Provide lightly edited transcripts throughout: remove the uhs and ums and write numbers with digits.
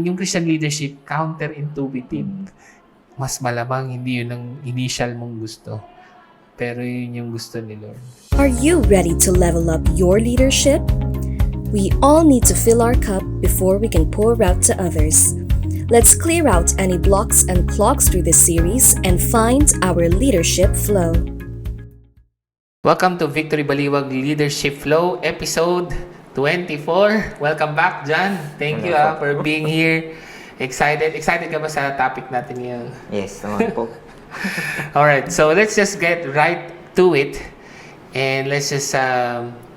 yung Christian leadership counterintuitive. Mas malamang hindi yun ang initial mong gusto. Pero yun yung gusto ni Lord. Are you ready to level up your leadership? We all need to fill our cup before we can pour out to others. Let's clear out any blocks and clogs through this series and find our leadership flow. Welcome to Victory Baliwag Leadership Flow, episode 24. Welcome back, John. Thank you for being here. Excited ka ba sa topic natin ngayon? Yes, naman po. Alright, so let's just get right to it. And let's just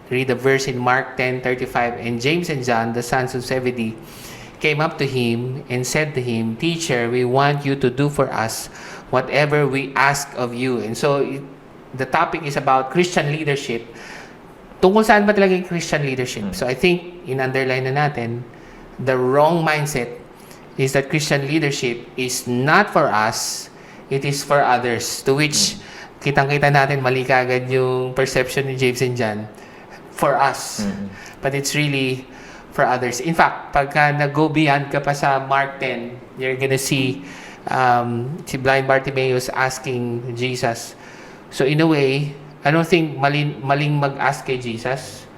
read the verse in Mark 10:35. And James and John, the sons of Zebedee, came up to him and said to him, "Teacher, we want you to do for us whatever we ask of you." And so the topic is about Christian leadership. Tungkol saan ba talaga yung Christian leadership? So I think in-underline na natin, the wrong mindset is that Christian leadership is not for us, it is for others. To which, kitang-kita natin, mali kaagad yung perception ni James and John. For us. But it's really for others. In fact, pagka nag-go beyond ka pa sa Mark 10, you're gonna see si blind Bartimaeus asking Jesus. So in a way, I don't think maling mag-ask kay Jesus.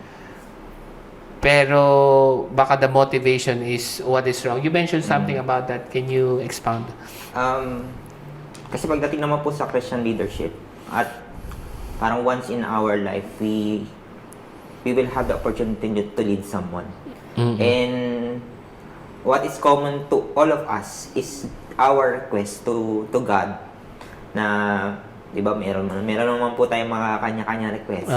Pero baka the motivation is what is wrong. You mentioned something about that. Can you expound? Kasi pagdating naman po sa Christian leadership, at parang once in our life, we will have the opportunity to lead someone. And what is common to all of us is our request to God na, di ba, meron naman po tayong mga kanya-kanya request.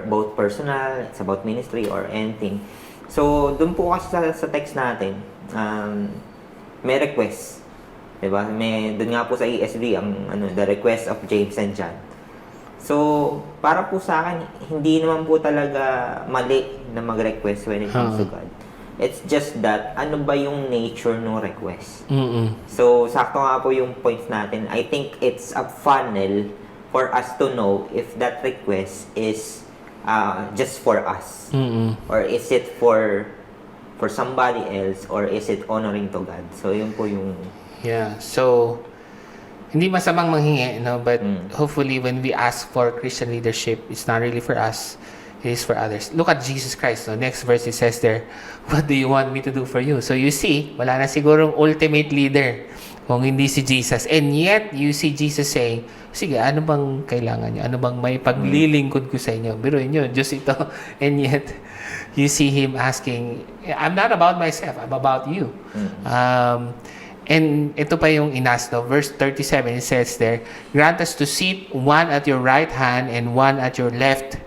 Both personal, it's about ministry or anything. So, dun po kasi sa text natin, may request. Di ba? Dun nga po sa ESV, the request of James and John. So, para po sa akin, hindi naman po talaga mali na mag-request when it comes to God. It's just that, ano ba yung nature ng request? So, sakto nga po yung points natin. I think it's a funnel for us to know if that request is just for us. Or is it for somebody else? Or is it honoring to God? So, yun po yung... Yeah. So, hindi masamang manghingi, no? But hopefully when we ask for Christian leadership, it's not really for us. It is for others. Look at Jesus Christ. No? Next verse, it says there, "What do you want me to do for you?" So you see, wala na sigurong ultimate leader kung hindi si Jesus. And yet, you see Jesus saying, sige, ano bang kailangan nyo? Ano bang may paglilingkod ko sa inyo? Biruin nyo, Diyos ito. And yet, you see Him asking, I'm not about myself, I'm about you. And ito pa yung inas, no? Verse 37, it says there, "Grant us to sit one at your right hand and one at your left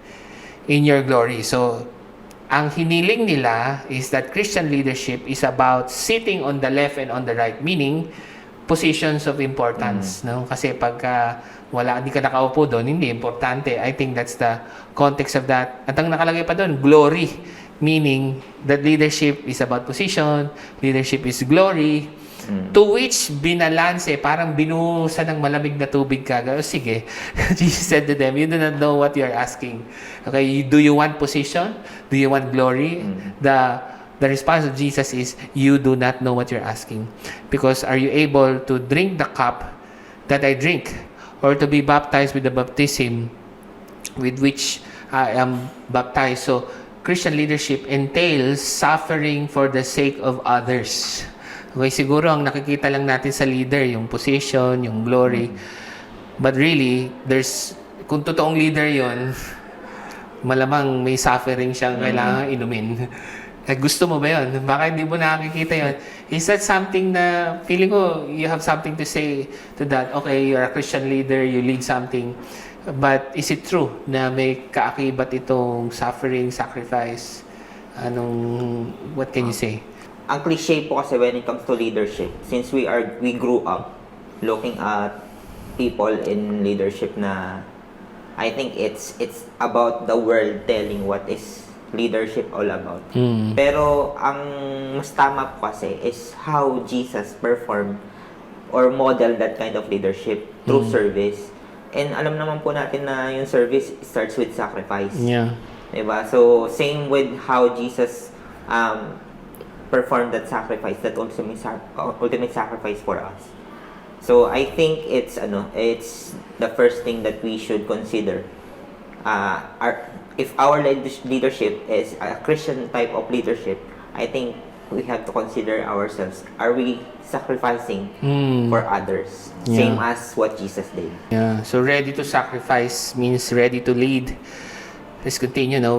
in your glory." So, ang hiniling nila is that Christian leadership is about sitting on the left and on the right, meaning positions of importance, no? Kasi pagka hindi ka nakaupo doon, hindi importante. I think that's the context of that. At ang nakalagay pa doon, glory, meaning that leadership is about position, leadership is glory. To which binalanse, parang binuhusan ng malamig na tubig ka. Sige, Jesus said to them, you do not know what you are asking. Okay, do you want position? Do you want glory? The response of Jesus is, you do not know what you're asking. Because are you able to drink the cup that I drink? Or to be baptized with the baptism with which I am baptized? So, Christian leadership entails suffering for the sake of others. Okay, siguro ang nakikita lang natin sa leader, yung position, yung glory. But really, kung totoong leader yon, malamang may suffering siyang kailangan inumin. Gusto mo ba yun? Baka hindi mo nakikita yon. Is that something na, feeling ko, you have something to say to that? Okay, you're a Christian leader, you lead something. But is it true na may kaakibat itong suffering, sacrifice? What can you say? Ang cliche po kasi when it comes to leadership, since we grew up looking at people in leadership na I think it's about the world telling what is leadership all about. Pero ang mas tama po kasi is how Jesus performed or modeled that kind of leadership through service. And alam naman po natin na yung service starts with sacrifice. Yeah. Diba? So, same with how Jesus perform that sacrifice, that ultimate sacrifice for us. So I think it's the first thing that we should consider. If our leadership is a Christian type of leadership, I think we have to consider ourselves. Are we sacrificing for others? Same as what Jesus did. Yeah. So ready to sacrifice means ready to lead. Let's continue, no?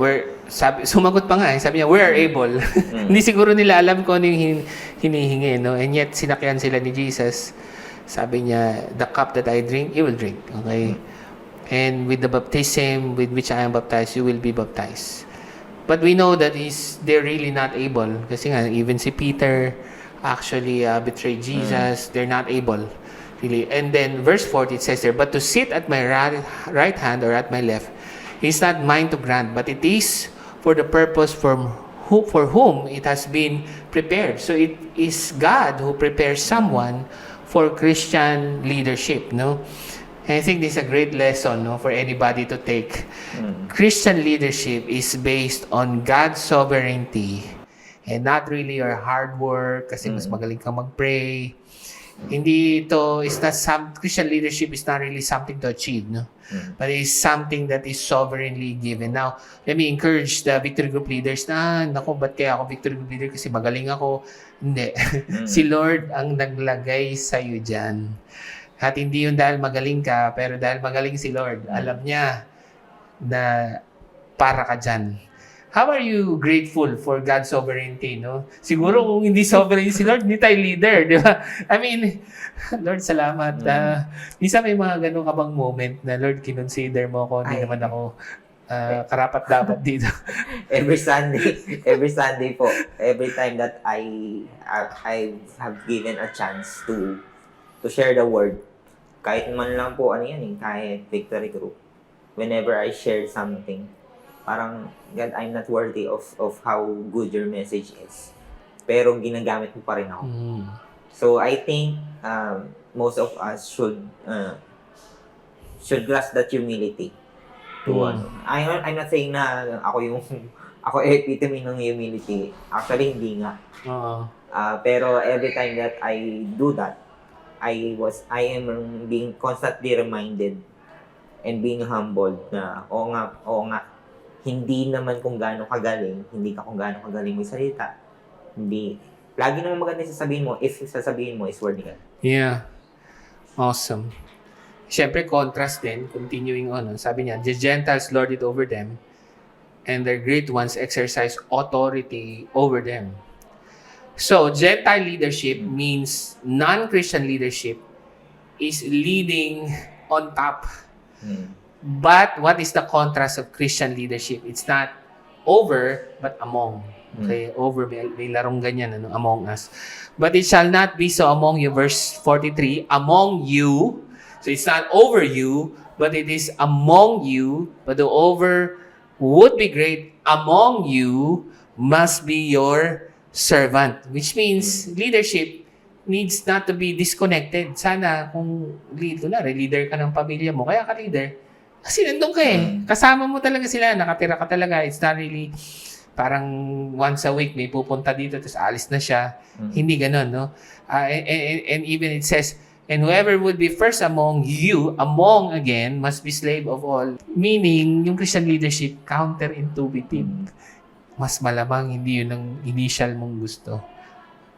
Sumagot pa nga, sabi niya, we are able. Hindi siguro nila alam kung ano yung hinihingi, no? And yet, sinakyan sila ni Jesus. Sabi niya, the cup that I drink, you will drink. Okay? And with the baptism with which I am baptized, you will be baptized. But we know that they're really not able. Kasi nga, even si Peter actually betrayed Jesus. They're not able. Really. And then, verse 40, it says there, but to sit at my right hand or at my left, is not mine to grant, but it is for the purpose for whom it has been prepared. So it is God who prepares someone for Christian leadership, no? And I think this is a great lesson, no, for anybody to take. Christian leadership is based on God's sovereignty and not really your hard work kasi mas magaling kang mag-pray. Christian leadership is not really something to achieve, no? But it is something that is sovereignly given. Now, let me encourage the Victory Group leaders na, ba't kaya ako Victory Group leader? Kasi magaling ako. Hindi. Si Lord ang naglagay sa'yo dyan. At hindi yun dahil magaling ka, pero dahil magaling si Lord. Alam niya na para ka dyan. How are you grateful for God's sovereignty, no? Siguro kung hindi sovereign si Lord, hindi tayo leader, di ba? I mean, Lord, salamat. Minsan may mga ganun ka bang moment na, Lord, kinonsider mo ako, hindi naman ako karapat-dapat dito. Every Sunday po, every time that I have given a chance to share the word, kahit man lang po, kahit Victory Group, whenever I share something, parang, God, I'm not worthy of how good your message is. Pero ginagamit mo pa rin ako. So, I think most of us should grasp that humility. I'm not saying na ako epitome ng humility. Actually, hindi nga. Pero every time that I do that, I am being constantly reminded and being humbled na, oo nga, hindi naman kung gaano kagaling mo salita. Hindi. Lagi naman maganda sasabihin mo, if sasabihin mo is worthy ka. Yeah. Awesome. Siyempre, contrast din, continuing on. Sabi niya, the Gentiles lord it over them, and their great ones exercise authority over them. So, Gentile leadership means non-Christian leadership is leading on top. But what is the contrast of Christian leadership? It's not over, but among. Okay, over, may larong ganyan, among us. But it shall not be so among you, verse 43, among you. So it's not over you, but it is among you. But the over would be great among you must be your servant. Which means leadership needs not to be disconnected. Sana kung leader ka ng pamilya mo, kaya ka leader. Kasi nandun ka eh. Kasama mo talaga sila. Nakatira ka talaga. It's not really parang once a week may pupunta dito tapos alis na siya. Hindi ganun, no? And even it says, and whoever would be first among you, among again, must be slave of all. Meaning, yung Christian leadership, counterintuitive. Mas malamang hindi yun ang initial mong gusto.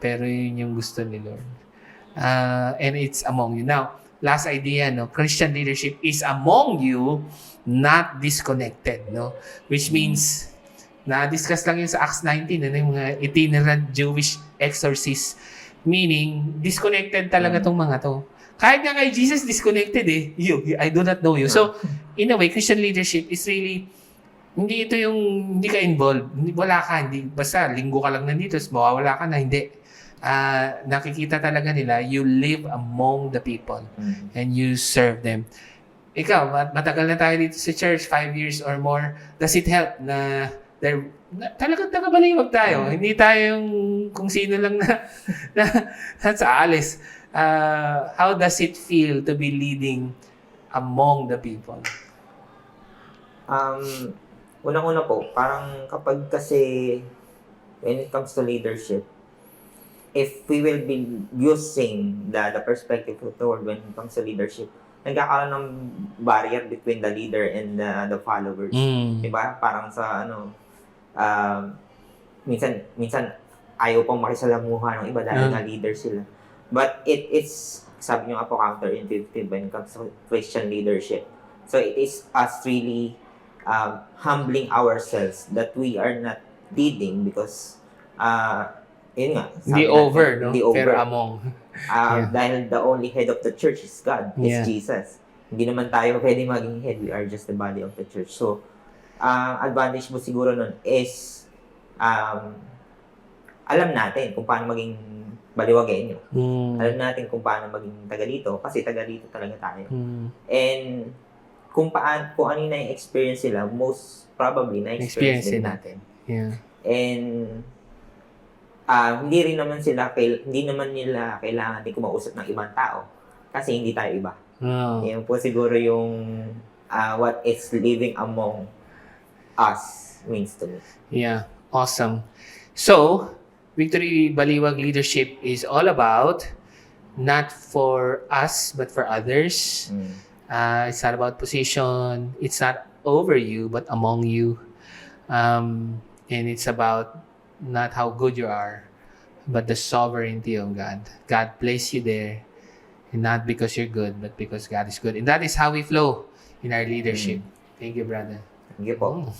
Pero yun yung gusto ni Lord. And it's among you. Now, last idea, no? Christian leadership is among you, not disconnected, no? Which means, na-discuss lang yun sa Acts 19, yung mga itinerant Jewish exorcists. Meaning, disconnected talaga tong mga to. Kahit nga kay Jesus, disconnected eh. I do not know you. So, in a way, Christian leadership is really, hindi ito yung, hindi ka involved. Wala ka, basta linggo ka lang nandito, mawawala ka na, hindi. Nakikita talaga nila, you live among the people and you serve them. Ikaw, matagal na tayo dito sa church, 5 years or more. Does it help na talagang taga-Baliwag tayo? Hindi tayo yung kung sino lang na sa alis. How does it feel to be leading among the people? Unang-una po, parang kapag kasi when it comes to leadership, if we will be using the perspective of the word when it comes to leadership, nagkakaroon ng barrier between the leader and the followers. Diba? Parang sa um, minsan ayaw pang makisalamuha ng iba dahil nga leader sila. But it's, sabi nyo nga po, counterintuitive when it comes to Christian leadership. So it is us really humbling ourselves that we are not leading because yun nga, Hindi sabi over, natin, no? hindi over. Pero among. Dahil the only head of the church is God, is Yeah. Jesus. Hindi naman tayo pwede maging head, we are just the body of the church. So, advantage mo siguro nun is alam natin kung paano maging baliwagain nyo. Alam natin kung paano maging taga dito kasi taga dito talaga tayo. And kung ano yung na-experience sila, most probably na-experience din natin. Yeah. And hindi naman nila kailangan din kumausap ng ibang tao kasi hindi tayo iba. Yan po siguro yung what is living among us means to me. Yeah, awesome. So, Victory Baliwag leadership is all about not for us but for others. It's not about position. It's not over you but among you. And it's about not how good you are, but the sovereignty of God. God placed you there, and not because you're good, but because God is good. And that is how we flow in our leadership. Thank you, brother. Thank you po.